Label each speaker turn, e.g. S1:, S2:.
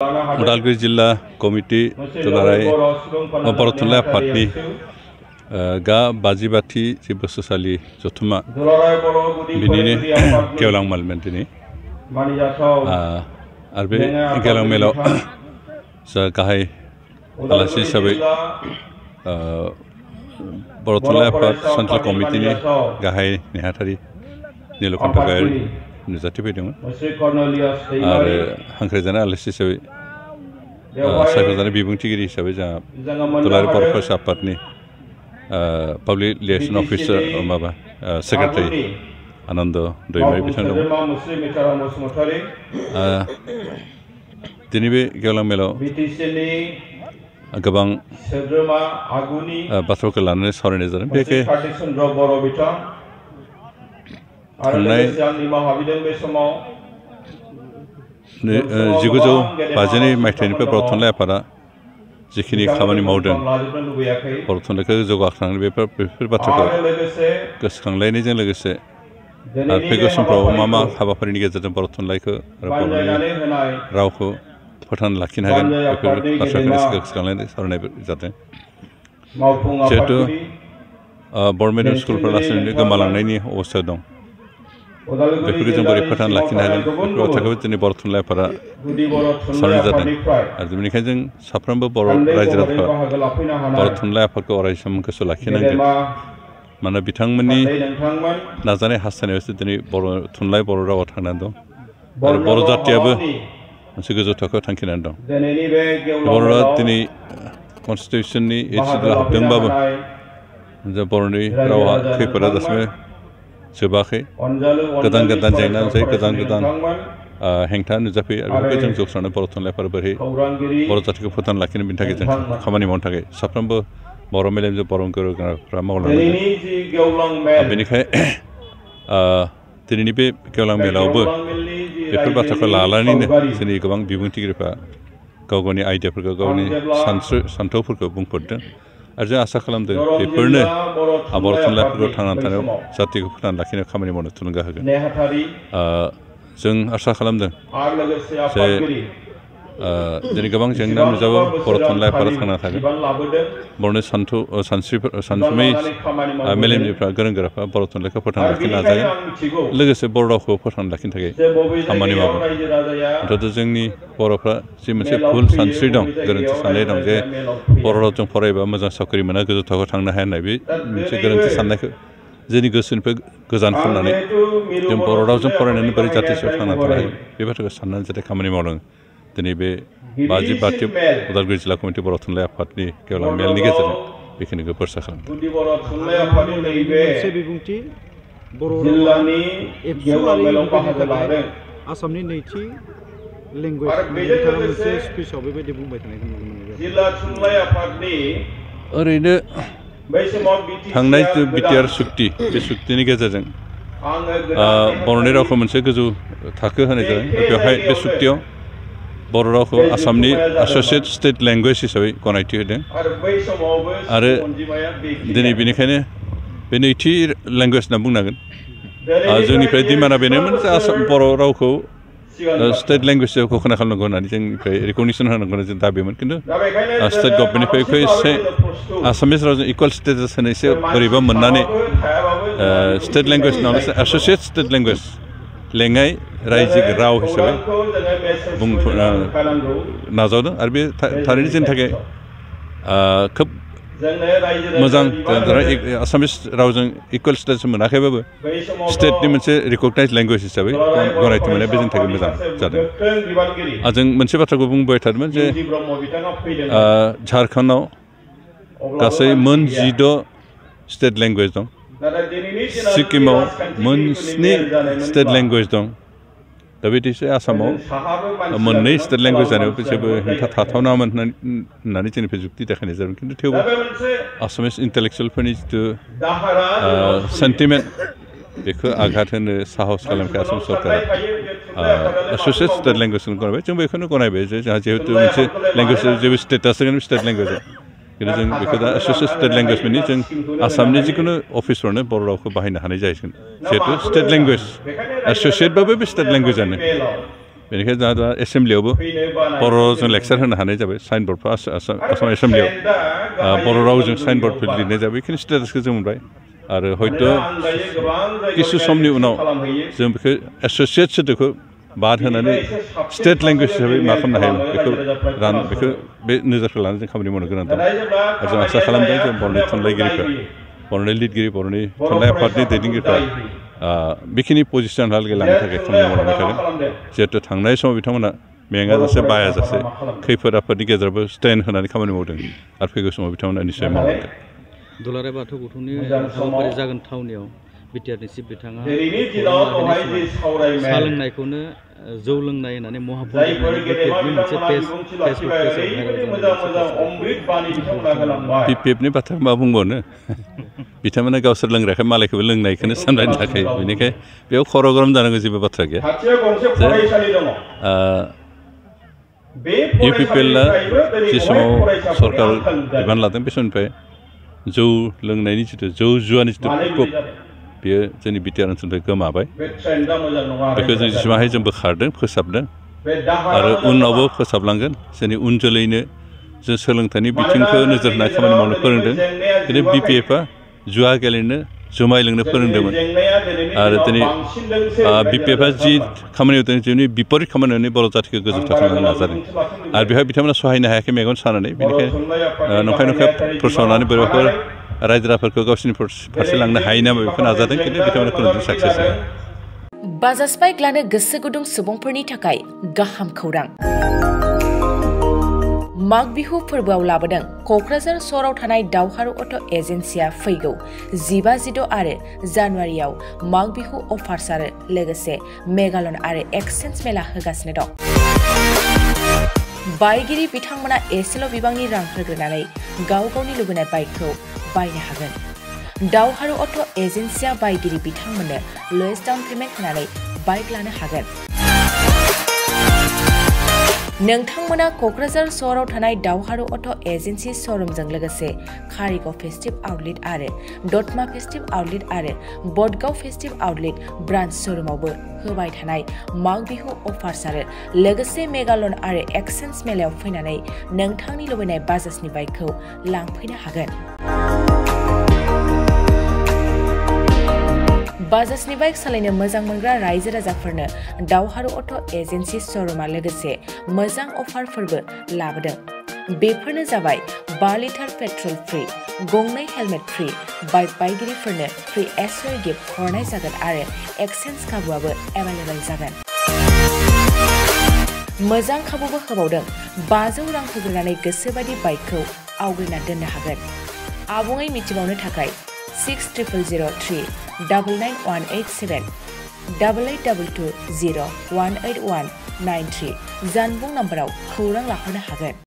S1: उदालगुरि जिल्ला कमिटि दुलाराय बर' थुनलाइ आफादनि गा बाजिबाथि जि बोसोरसालि जथुम्मा बिनिनो गेवलां मेलमोन दिनै आरो बे गेवलां मेलाव जा गाहाय आलासि हिसाबै बर' थुनलाइ आफाद सेन्ट्रेल कमिटिनि गाहाय नेहाथारि नीलकण्ठ गयारी नुजाथिफैदोंमोन आरो हांख्रायजानाय आलासि हिसाबै सायख'जानाय बिबुंथिगिरि हिसाबै जोंहा दुलाराय बर' फरायसा आफादनि पाब्लिक रिलेसन अफिसार माबा सेक्रेटारि आनन्द दैमारि बिथां दं। दिनै बे गेवलां मेलाव गोबां बाथ्राफोरखौ लानानै सावरायनाय जादों। बेखे थांनाय 1952 मायथाइनिफ्राय बर' थुनलाइ आफादा जिखिनि खामानि मावदों बर' थुनलाइखौ जौगाखांनो बेफोर बाथ्राखौ गोसोखांलायनायजों लोगोसे आरो फैगौ समफ्राव मा हाबाफारिनि गेजेरजों बर' थुनलाइखौ आरो बर'नि रावखौ फोथांना लाखिनो हागोन बेफोर बाथ्राखौ गोसोखांलायनाय सावरायनाय जादों। जिहेतु बर' मिडियाम स्कुलफोरा लासैनो गोमालांनायनि अबस्थायाव दं, बेफोरखौ जों बोरै फोथांना लाखिनो हागोन बेफोर बाथ्राखौबो दिनै बर' थुनलाइ आफादा सावरायनाय जादों। आरो बेनिखायनो जों साफ्रोमबो बर' रायजो राजाफ्रा बर' थुनलाइ आफादखौ अरायसम गोसो लाखिनांगोन। मानोना बिथांमोननि नाजानाय हास्थायनायावसो दिनै बर' थुनलाइ बर' रावा थांनानै दं आरो बर' जातियाबो मोनसे गोजौ थाखोआव थांखिनानै दं। बर' रावा दिनै कनस्टिटिउसननि 8th सिडुलाव हाबदोंबाबो बर'नि रावा खैफोदा दासिमबो जोबाखै। गोदान जेंना नुजायो, गोदान हेंथा नुजाफैयो आरो बेफोरखौ जों जौस्रांनो बर' थुनलाइ आफादा बोरै बर' जातिखौ फोथांना लाखिनो बेनि थाखाय जों खामानि मावनो थाखाय साफ्रोमबो बर' मेलेमजों बर' गोरोंफ्रा मावलांनांगोन। बेनिखायनो दिनैनि बे गेवलां मेलावबो बेफोर बाथ्राखौ लानानैनो जोंनि गोबां बिबुंथिगिरिफ्रा गाव गावनि आइडियाफोरखौ गावनि सान्थौफोरखौ बुंफोरदों आरो जों आसा खालामदों बेफोरनो बर' थुनलाइफोरखौ थांनानै थानायाव जातिखौ फोथांना लाखिनो खामानि मावनो थुलुंगा होगोन। जों आसा खालामदों जे दिनै गोबां जेंना नुजाबो बर' थुनलाइ आफादा थांना थागोन। बर'नि सानसुमै मेलेमजिफ्रा गोरों गोराफ्रा बर' थुनलाइखौ फोथांना लाखिनो नाजागोन, लोगोसे बर' रावखौ फोथांना लाखिनो थाखाय खामानि मावगोन। अर्थात जोंनि बर'फ्रा जि मोनसे भुल सानस्रि दं, गोरोन्थि साननाय दं जे बर' रावजों फरायबा मोजां साख्रि मोना, गोजौ थाखोआव थांनो हाया होननाय बे मोनसे गोरोन्थि साननायखौ जोंनि गोसोनिफ्राय गोजान खालामनानै जों बर' रावजों फरायनानै बोरै जाति सायाव थांना थानो हागोन बे बाथ्राखौ साननानै जाहाथे खामानि मावलाङो। दिनै बे 52 उदालगुरि जिल्ला कमिटि बर' थुनलाइ आफादनि गेवलां मेलनि गेजेरजों बेखिनिखौ बोरसा खालामदों।
S2: आसामनि नैथि लेंगुवेज बिथाङा मोनसे स्पिचआव बेबायदि बुंबाय थानायखौ नुनो मोनो।
S1: ओरैनो थांनाय बिटिआर सुक्ति, बे सुक्तिनि गेजेरजों बर'नि रावखौ मोनसे गोजौ थाखो होनाय जादों। बेवहाय बे सुक्तियाव बर' रावखौ आसामनि एस'सियेट स्टेट लेंगुवेज हिसाबै गनायथि होदों आरो दिनै बेनिखायनो बे नैथि लेंगुवेज होनना बुंनांगोन। जोंनिफ्राय डिमान्डआ बेनोमोन जे बर' रावखौ स्टेट लेंगुवेजआव घोषणा खालामनांगौ होननानै जोंनिफ्राय रिकगनिसन होनांगौ होननानै जों दाबिमोन। खिन्थु स्टेट गभर्नमेन्टनिफ्राय एसे आसामिस रावजों इकुवेल स्टेटास होनो एसे बोरैबा मोननानै स्टेट लेंगुवेज नङालासे एस'सियेट स्टेट लेंगुवेज लेङाइ रायजो राव हिसाबै नाजावदों आरो बे थारैनो जोंनि थाखाय खोब मोजां। आसामिस रावजों इकुवेल स्टेटास मोनाखैबाबो स्टेटनि मोनसे रिकगनाइज लेंगुवेज हिसाबै गनायथि मोननाया बे जोंनि थाखाय मोजां जादों। जों मोनसे बाथ्राखौ बुंबाय थादोंमोन जे झारखन्डआव गासै मोन 16 स्टेट लेंगुवेज दं, सिक्किमाव मोन 7 स्टेट लेंगुवेज दं। दा बिदिसो आसामाव मोननै स्टेट लेंगुवेज जानायाव जेबो हेंथा थाथावनामोन होननानै जोंनिफ्राय जुक्ति देखायनाय जादों। खिन्थु थेवबो आसामिस इन्टेलेक्सुवेलफोरनि जिथु सेन्टिमेन्ट बेखौ आघात होनो साहस खालामखाय आसाम सरकारा एस'सियेट स्टेट लेंगुवेजखौ गनायबाय। जों बेखौनो गनायबाय जे जोंहा जिहेतु मोनसे लेंगुवेज जेबो स्टेटास होगोन स्टेट लेंगुवेजआव, खिन्थु जों बेखौ दा एस'सियेट स्टेट लेंगुवेज माने जों आसामनि जिखुनु अफिसफ्रावनो बर' रावखौ बाहायनो हानाय जाहैगोन। जिहेतु स्टेट लेंगुवेज एस'सियेटबाबो बे स्टेट लेंगुवेजानो बेनिखायनो दा एसेम्ब्लियावबो बर'जों लेक्सार होनो हानाय जाबाय साइनबर्डफ्रा आसाम एसेम्ब्लियाव बर' रावजों साइनबर्डफोर लिरनाय जाबाय बेखिनि स्टेटासखौ जों मोनबाय आरो हयथ' किसु समनि उनाव जों बेखौ एस'सियेट सोदोबखौ बाद होनानै स्टेट लेंगुवेज हिसाबै मा खालामनो हायो बेखौ बे नोजोरखौ लानानै जों खामानि मावनो गोनां दं आरो जों आसा खालामदों जों बर'नि थुनलाइगिरिफोर बर'नि लिरगिरि बर'नि थुनलाइ आफादनि दैदेनगिरिफ्रा बेखिनि पजिसनहालागै लानो थाखाय खामानि मावलांबाय थागोन जिहेतु थांनाय समाव बिथांमोना मेङाजासे बायाजासे खैफोद आफोदनि गेजेरावबो स्टेन्ड होनानै खामानि मावदों आरो फैगौ समाव बिथांमोना निश्चय मावलांगोन
S2: दुलाराय बाथौ गौथुमनि हाबाफारि जागोन थावनियाव बिटिआरनि चिफ बिथाङा सा लोंनायखौनो जौ लोंनाय होननानै
S1: पिपिएफनि बाथ्रा मा बुंबावनो बिथांमोना गावसोर लोंग्राखाय मालायखौबो लोंनायखौनो साननायनि थाखाय बेनिखाय बेयाव खर' गरम जानांगौ जेबो बाथ्रा गैया इउपिपिएलआ जि समाव सरकार बिबान लादों बे समनिफ्राय जौ लोंनायनि जिथु जौ जुवानि जिथु प्रकप बेयो जोंनि बिटिआर ओनसोलनिफ्राय गोमाबाय बेखौ जों जेसेबां हायो जों बोखारदों फोसाबदों आरो उनावबो फोसाबलांगोन जोंनि उन जोलैनो जों सोलोंथाइनि बिथिंखौ नोजोर होनानै खामानि मावनो फोरोंदों दिनै बिपिएफआ जुवा गेलेनो जुमाय लोंनो फोरोंदोंमोन आरो दिनै बिपिएफआ जि खामानि मावदों जोंनि बिपरित खामानियावनो बर' जाथिखौ गोजौ थाखोआव नाजादों आरो बेवहाय बिथांमोना सहायनो हायाखै मेगन सानानै बेनिखायनो नंखाय फोसावनानै बोरैबाफोर रायजो राजाफोरखौ गावसोरनि फारसे लांनो हायो नामा बेखौ नाजादों खिन्थु बिथांमोना खुनुदिन साक्सेस जाया
S3: बाजाज बाइक लानो गोसो गुदुं सुबुंफोरनि थाखाय गाहाम खौरां माग बिहु फोरबोआव लाबोदों क'क्राझार सहराव थानाय दावहारु अट' एजेन्सिया फैगौ 15-16 आरो जानुवारियाव माग बिहु अफार्स आरो लोगोसे मेगालन आरो एक्सचेन्ज मेला होगासिनो दं बायगिरि बिथांमोना एसेल' बिबांनि रां होग्रोनानै गाव गावनि लुबैनाय बाइकखौ बायनो हागोन दावहारु अट' एजेन्सिया बायगिरि बिथांमोननो लवेस्ट डाउन पेमेन्ट होनानै बाइक लानो हागोन नोंथांमोना क'क्राझार सहराव थानाय दावहारु अट' एजेन्सि श'रुमजों लोगोसे कारिगाव फेस्टिभ आउटलेट आरो दतमा फेस्टिभ आउटलेट आरो बडगाव फेस्टिभ आउटलेट ब्रान्च श'रुमावबो होबाय थानाय माग बिहु अफार्स आरो लोगोसे मेगालन आरो एक्सचेन्ज मेलायाव फैनानै नोंथांनि लुबैनाय बाजाजनि बाइकखौ लांफैनो हागोन बाजाजनि बाइक सालायनो मोजां मोनग्रा रायजो राजाफोरनो दावहारु अट' एजेन्सि श'रुमा लोगोसे मोजां अफारफोरबो लाबोदों बेफोरनो जाबाय 5 लिटार पेट्रल फ्रि गंनै हेलमेट फ्रि बाइक बायगिरिफोरनो फ्रि एसोर गिफ्ट हरनाय जागोन आरो एक्सचेन्ज खाबुआबो एभेलेबल जागोन मोजां खाबुबो होबावदों 500 रां होग्रोनानै गोसोबायदि बाइकखौ आवग्रिना दोननो हागोन आबुङै मिथिबावनो थाखाय 6003 99187 8822 018193 जानबुं नाम्बाराव खौरां लाहरनो हागोन